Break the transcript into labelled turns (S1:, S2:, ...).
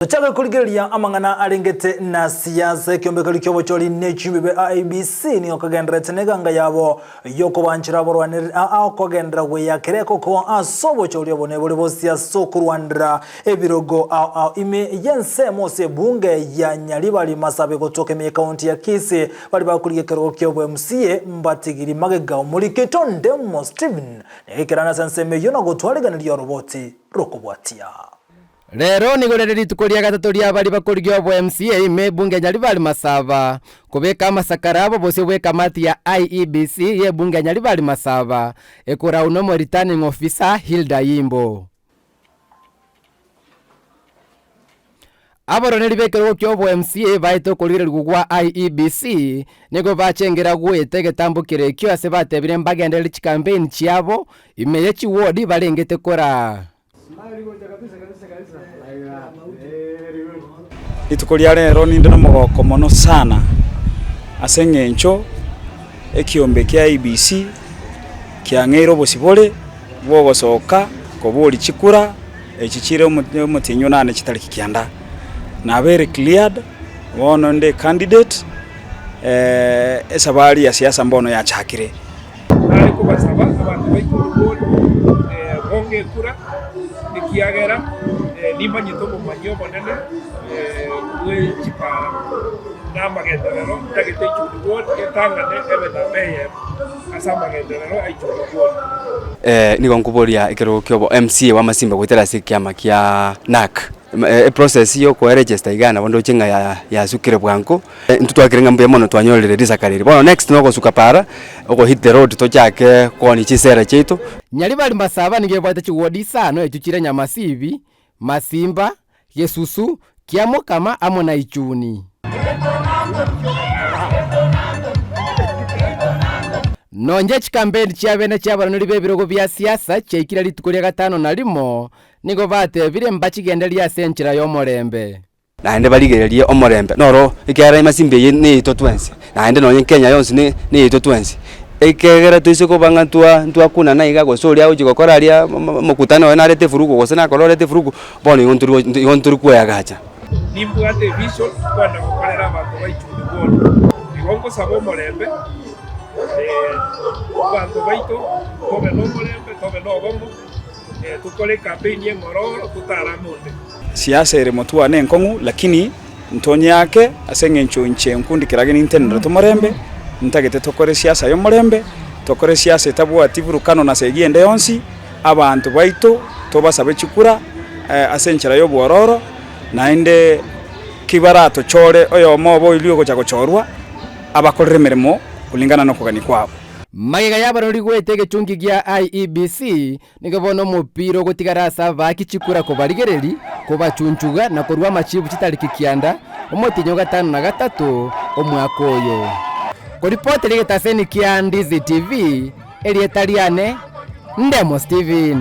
S1: Tuchaka kuligeria amangana alingete na siasa kiombeka likyobo choli nechibe IEBC ni okagendera teneganga yabo yoko banchira borwanira akogendera we yakereko ko asobo choli obone bole bosia sokurwandira ebirogo ime yense mose bunge ya Nyalibali Masabe gotoke me county ya Kisii bali bakulige kero kyobo MCA mbatigiri magega muri ketonde mo Steven nekirana sanseme yona gotwaliganira roboti rokobwatia.
S2: Rero nigorere tukoria gatatu ria bali bakurigyo bo MCA me bunge Nyalibali Masaba kubeka masakarabo bose bwe kamati ya IEBC ye bunge Nyalibali Masaba ekora unomo returning officer Hilda Yimbo abaroneri bekero kyo bo MCA baito kurire gugwa IEBC nego bachengera gwete getambukire kyo ase batebire mbagendere campaign chiabo imeye chiwodi balengete kora
S3: itukoria rero ninde no mogoko mono sana asengencho ekiombe kya IEBC kya ngero bosibole bogosoka kobuli chikura echichire umutinyo nane chitali kikianda na very cleared wono nde candidate esabali ya siasa mbono ya chakire
S4: ariko basaba abantu bayikuru bonge kura nikiagera nimba nyitomo manyo bonene we chipa namba gendero tagite chudugo etangane ebeta meye asamba gendero aichudugo
S5: nigo nkuboria ikero kyobo MCA wa Masimba gwetera sikiama kya NAC process yo ko register igana bondo chenga ya sukire bwanko ntutwakirenga mbe mono twanyorere disakariri bono next no gosuka para oko hit the road to chake koni chisera chetu
S2: Nyalibali Masaba nigebwate chiwodi sano echuchire Nyamasibi Masimba Yesusu kiamo kama amona ichuni nonje chikambeni chiabene chiabaroneri bebirogo bya siasa cheikira litukoria gatano na limo nigo batebire mbachigenderia senchira yo morembe
S5: naende baligererie omorembe noro ikera Masimbe ni ito twensi naende nonye Kenya yonsi ni ito twensi ikegera tuisiko banga ntwa kuna na iga gosoria ujigokora aria mukutano na rete furugo gosena kolorete furugo bono yonturu kwa gacha
S4: nimbwate vision kwanda gukorera abantu baichudugo igongo sabo morembe bantu baito tobe no morembe tobe no bomo tukole campaign ye mororo tutaramonde
S3: siasa ere motua ne nkongu lakini ntonye yake asengencho nche nkundi kirage nintendera tumorembe ntagete tokore siasa yo morembe tokore siasa tabwa tivurukano na segiende yonsi abantu baito tobasabe chikura asenchera yo bwororo naende kibarato chore oyo mobo iliyo gocha gochorwa abakorere meremo kulingana no kugani kwabo
S2: magega yabarori gwetege chungi gya IEBC nigabono mupiro gotigarasa bakichikura ko barigereri ko bachunchuga na korwa machibu chitariki kianda omotinyo gatano na gatatu omwaka oyo ko report ligetaseni kya Ndizi TV elietaliane Ndemo Steven.